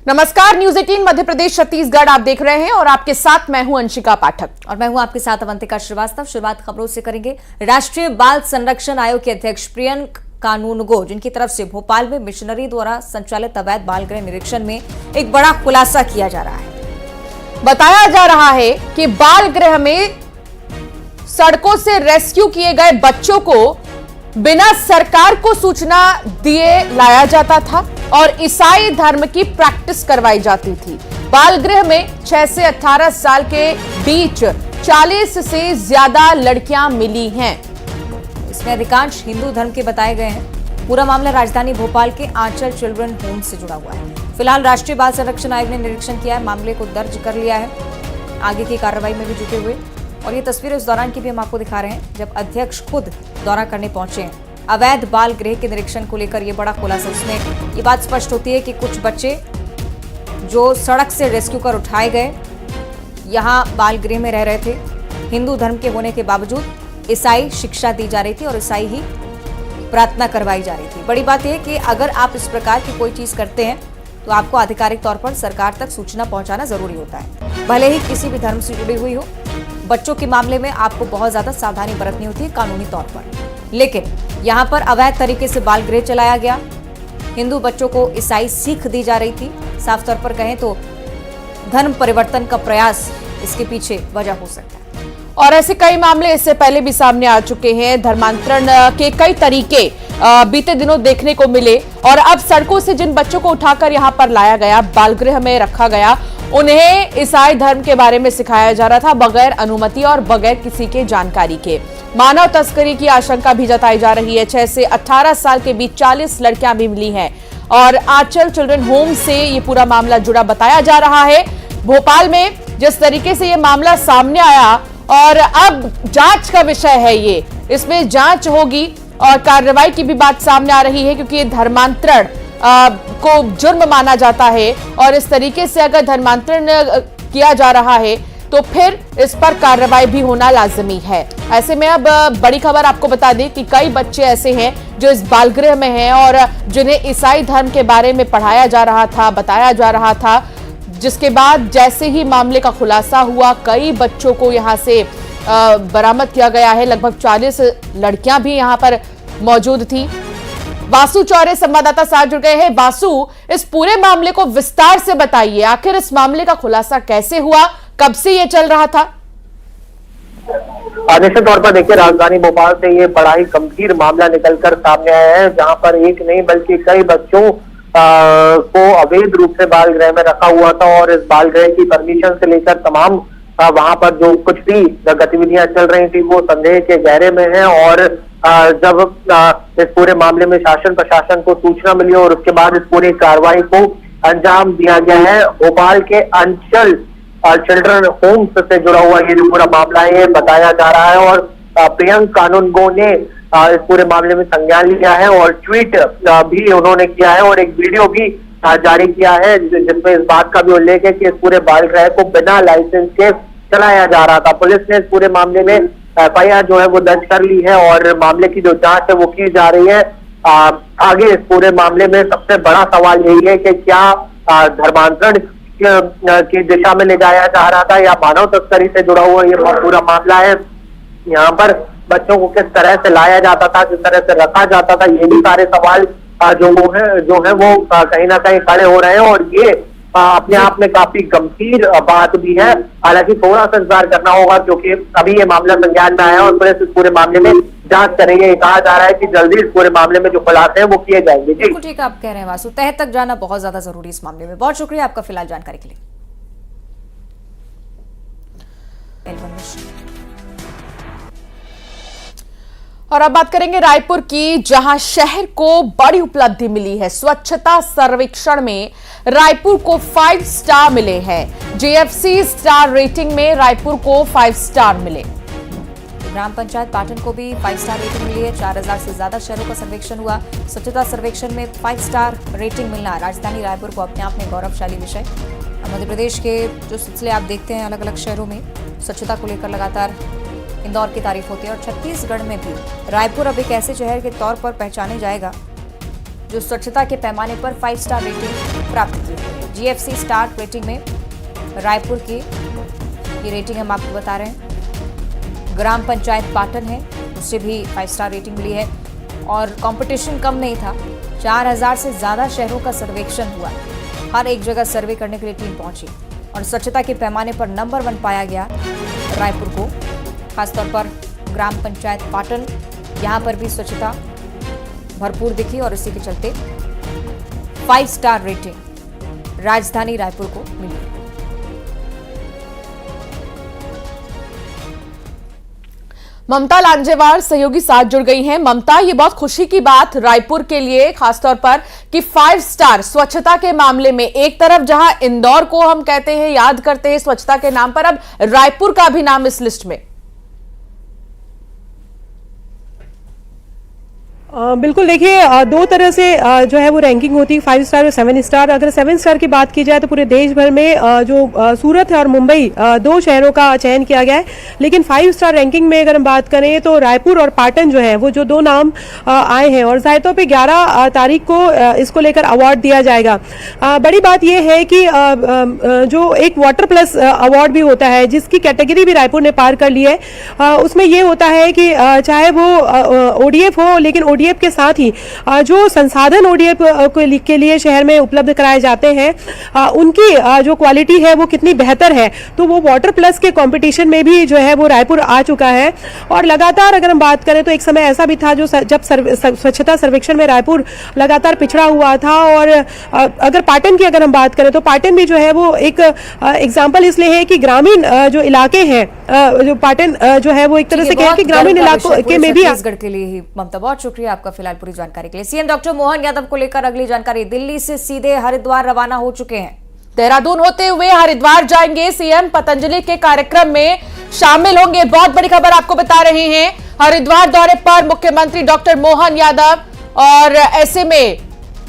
नमस्कार, न्यूज 18 मध्य प्रदेश छत्तीसगढ़ आप देख रहे हैं और आपके साथ मैं हूं अंशिका पाठक और मैं हूं आपके साथ अवंतिका श्रीवास्तव। शुरुआत खबरों से करेंगे। राष्ट्रीय बाल संरक्षण आयोग के अध्यक्ष प्रियंक कानूनगो, जिनकी तरफ से भोपाल में मिशनरी द्वारा संचालित अवैध बाल गृह निरीक्षण में एक बड़ा खुलासा किया जा रहा है। बताया जा रहा है कि बाल गृह में सड़कों से रेस्क्यू किए गए बच्चों को बिना सरकार को सूचना दिए लाया जाता था और ईसाई धर्म की प्रैक्टिस करवाई जाती थी। बाल गृह में 6 से 18 साल के बीच 40 से ज्यादा लड़कियां मिली हैं। इसमें अधिकांश हिंदू धर्म के बताए गए हैं। पूरा मामला राजधानी भोपाल के आंचल चिल्ड्रन होम से जुड़ा हुआ है। फिलहाल राष्ट्रीय बाल संरक्षण आयोग ने निरीक्षण किया है, मामले को दर्ज कर लिया है, आगे की कार्रवाई में भी जुटे हुए। और ये तस्वीरें उस दौरान की भी हम आपको दिखा रहे हैं जब अध्यक्ष खुद दौरा करने पहुंचे हैं। अवैध बाल गृह के निरीक्षण को लेकर ये बड़ा खुलासा। इसमें ये बात स्पष्ट होती है कि कुछ बच्चे जो सड़क से रेस्क्यू कर उठाए गए, यहाँ बाल गृह में रह रहे थे। हिंदू धर्म के होने के बावजूद ईसाई शिक्षा दी जा रही थी और ईसाई ही प्रार्थना करवाई जा रही थी। बड़ी बात यह कि अगर आप इस प्रकार की कोई चीज करते हैं तो आपको आधिकारिक तौर पर सरकार तक सूचना पहुंचाना जरूरी होता है, भले ही किसी भी धर्म से जुड़ी हुई हो। बच्चों के मामले में आपको बहुत ज्यादा सावधानी बरतनी होती है कानूनी तौर पर, लेकिन यहाँ पर अवैध तरीके से बाल गृह चलाया गया। हिंदू बच्चों को ईसाई सीख दी जा रही थी। साफ तौर पर कहें तो धर्म परिवर्तन का प्रयास इसके पीछे वजह हो सकता है। और ऐसे कई मामले इससे पहले भी सामने आ चुके हैं। धर्मांतरण के कई तरीके बीते दिनों देखने को मिले और अब सड़कों से जिन बच्चों को उठाकर यहाँ पर लाया गया, बाल गृह में रखा गया, उन्हें ईसाई धर्म के बारे में सिखाया जा रहा था बगैर अनुमति और बगैर किसी के जानकारी के। मानव तस्करी की आशंका भी जताई जा रही है। 6 से 18 साल के बीच 40 लड़कियां भी मिली हैं और आंचल चिल्ड्रन होम से ये पूरा मामला जुड़ा बताया जा रहा है। भोपाल में जिस तरीके से ये मामला सामने आया और अब जांच का विषय है, ये इसमें जांच होगी और कार्रवाई की भी बात सामने आ रही है, क्योंकि ये धर्मांतरण को जुर्म माना जाता है और इस तरीके से अगर धर्मांतरण किया जा रहा है तो फिर इस पर कार्रवाई भी होना लाजमी है। ऐसे में अब बड़ी खबर आपको बता दें कि कई बच्चे ऐसे हैं जो इस बालगृह में हैं और जिन्हें ईसाई धर्म के बारे में पढ़ाया जा रहा था, बताया जा रहा था, जिसके बाद जैसे ही मामले का खुलासा हुआ कई बच्चों को यहां से बरामद किया गया है। लगभग 40 लड़कियां भी यहां पर मौजूद थी। वासु चौरे संवाददाता साथ जुड़ गए हैं। वासु, इस पूरे मामले को विस्तार से बताइए, आखिर इस मामले का खुलासा कैसे हुआ, कब से ये चल रहा था? निश्चित तौर पर देखिए, राजधानी भोपाल से ये बड़ा ही गंभीर मामला निकलकर सामने आया है, जहां पर एक नहीं बल्कि कई बच्चों को अवैध रूप से बाल गृह में रखा हुआ था और इस बाल गृह की परमिशन से लेकर तमाम वहां पर जो कुछ भी गतिविधियां चल रही थी वो संदेह के घेरे में है। और जब इस पूरे मामले में शासन प्रशासन को सूचना मिली और उसके बाद इस पूरी कार्रवाई को अंजाम दिया गया है। भोपाल के अंचल चिल्ड्रन होम्स से जुड़ा हुआ ये जो पूरा मामला है, ये बताया जा रहा है और प्रियंक कानूनगो ने इस पूरे मामले में संज्ञान लिया है और ट्वीट भी उन्होंने किया है और एक वीडियो भी जारी किया है, जिसमें इस बात का भी उल्लेख है कि इस पूरे बाल गृह को बिना लाइसेंस के चलाया जा रहा था। पुलिस ने इस पूरे मामले में एफआईआर जो है वो दर्ज कर ली है और मामले की जो जांच है वो की जा रही है। आगे इस पूरे मामले में सबसे बड़ा सवाल यही है कि क्या धर्मांतरण की दिशा में ले जाया जा रहा था या मानव तस्करी से जुड़ा हुआ ये पूरा मामला है। यहाँ पर बच्चों को किस तरह से लाया जाता था, किस तरह से रखा जाता था, ये भी सारे सवाल जो है वो कहीं ना कहीं खड़े हो रहे हैं और ये अपने आप में काफी गंभीर बात भी है। हालांकि थोड़ा सा इंतजार करना होगा क्योंकि अभी ये मामला संज्ञान में आया है और पुलिस इस पूरे मामले में जांच करेंगे। ये कहा जा रहा है कि जल्दी इस पूरे मामले में जो खुलासे हैं वो किए जाएंगे। बिल्कुल ठीक आप कह रहे हैं वासु, तह तक जाना बहुत ज्यादा जरूरी इस मामले में। बहुत शुक्रिया आपका फिलहाल जानकारी के लिए। और अब बात करेंगे रायपुर की, जहां शहर को बड़ी उपलब्धि मिली है। स्वच्छता सर्वेक्षण में रायपुर को 5 स्टार मिले हैं। जीएफसी स्टार रेटिंग में रायपुर को 5 स्टार मिले। ग्राम पंचायत पाटन को भी 5 स्टार रेटिंग मिली है। 4000 से ज्यादा शहरों का सर्वेक्षण हुआ। स्वच्छता सर्वेक्षण में 5 स्टार रेटिंग मिलना राजधानी रायपुर को अपने आप में गौरवशाली विषय। मध्य प्रदेश के जो सिलसिले आप देखते हैं अलग अलग शहरों में स्वच्छता को लेकर लगातार इंदौर की तारीफ होती है और छत्तीसगढ़ में भी रायपुर अब एक ऐसे शहर के तौर पर पहचाने जाएगा जो स्वच्छता के पैमाने पर 5 स्टार रेटिंग प्राप्त की है। जीएफसी स्टार रेटिंग में रायपुर की ये रेटिंग हम आपको बता रहे हैं। ग्राम पंचायत पाटन है, उससे भी 5 स्टार रेटिंग मिली है। और कंपटीशन कम नहीं था, 4000 से ज्यादा शहरों का सर्वेक्षण हुआ। हर एक जगह सर्वे करने के लिए टीम पहुंची और स्वच्छता के पैमाने पर नंबर 1 पाया गया रायपुर को। खासतौर पर ग्राम पंचायत पाटन, यहाँ पर भी स्वच्छता भरपूर दिखी और इसी के चलते 5 स्टार रेटिंग राजधानी रायपुर को मिली। ममता लांजेवार सहयोगी साथ जुड़ गई हैं। ममता, ये बहुत खुशी की बात रायपुर के लिए खासतौर पर कि 5 स्टार स्वच्छता के मामले में, एक तरफ जहां इंदौर को हम कहते हैं, याद करते हैं स्वच्छता के नाम पर, अब रायपुर का भी नाम इस लिस्ट में। बिल्कुल, देखिए 2 तरह से जो है वो रैंकिंग होती है, 5 स्टार और 7 स्टार। अगर 7 स्टार की बात की जाए तो पूरे देश भर में जो सूरत है और मुंबई 2 शहरों का चयन किया गया है। लेकिन 5 स्टार रैंकिंग में अगर हम बात करें तो रायपुर और पाटन जो है वो जो 2 नाम आए हैं, और जाहिर तौर पे 11 तारीख को इसको लेकर अवार्ड दिया जाएगा। बड़ी बात यह है कि जो एक वाटर प्लस अवार्ड भी होता है, जिसकी कैटेगरी भी रायपुर ने पार कर ली है, उसमें यह होता है कि चाहे वो ओडीएफ हो, लेकिन ओडीएफ के साथ ही जो संसाधन ओडीएफ के लिए शहर में उपलब्ध कराए जाते हैं, उनकी जो क्वालिटी है वो कितनी बेहतर है, तो वो वाटर प्लस के कंपटीशन में भी जो है वो रायपुर आ चुका है। और लगातार अगर हम बात करें तो एक समय ऐसा भी था जो जब स्वच्छता सर्वेक्षण में रायपुर लगातार पिछड़ा हुआ था। और अगर पाटन की अगर हम बात करें तो पाटन भी जो है वो एक एग्जाम्पल इसलिए है कि ग्रामीण जो इलाके हैं, जो पाटन जो है वो एक तरह से कहें कि ग्रामीण इलाकों के में भी। छत्तीसगढ़ के लिए ही ममता, बहुत शुक्रिया आपका फिलहाल पूरी जानकारी के लिए। सीएम डॉक्टर मोहन यादव को लेकर अगली जानकारी, दिल्ली से सीधे हरिद्वार रवाना हो चुके हैं। देहरादून होते हुए हरिद्वार जाएंगे सीएम, पतंजलि के कार्यक्रम में शामिल होंगे। बहुत बड़ी खबर आपको बता रहे हैं, हरिद्वार दौरे पर मुख्यमंत्री डॉक्टर मोहन यादव, और ऐसे में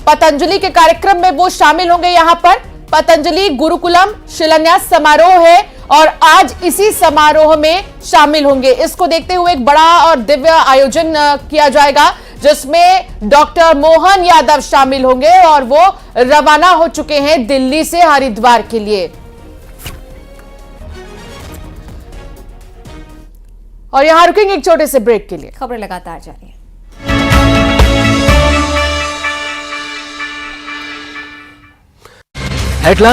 पतंजलि के कार्यक्रम में वो शामिल होंगे। यहां पर पतंजलि गुरुकुलम शिलान्यास समारोह है और आज इसी समारोह में शामिल होंगे। इसको देखते हुए एक बड़ा और दिव्य आयोजन किया जाएगा, जिसमें डॉक्टर मोहन यादव शामिल होंगे और वो रवाना हो चुके हैं दिल्ली से हरिद्वार के लिए। और यहां रुकेंगे एक छोटे से ब्रेक के लिए। खबरें लगातार जारी हैं। हेडलाइन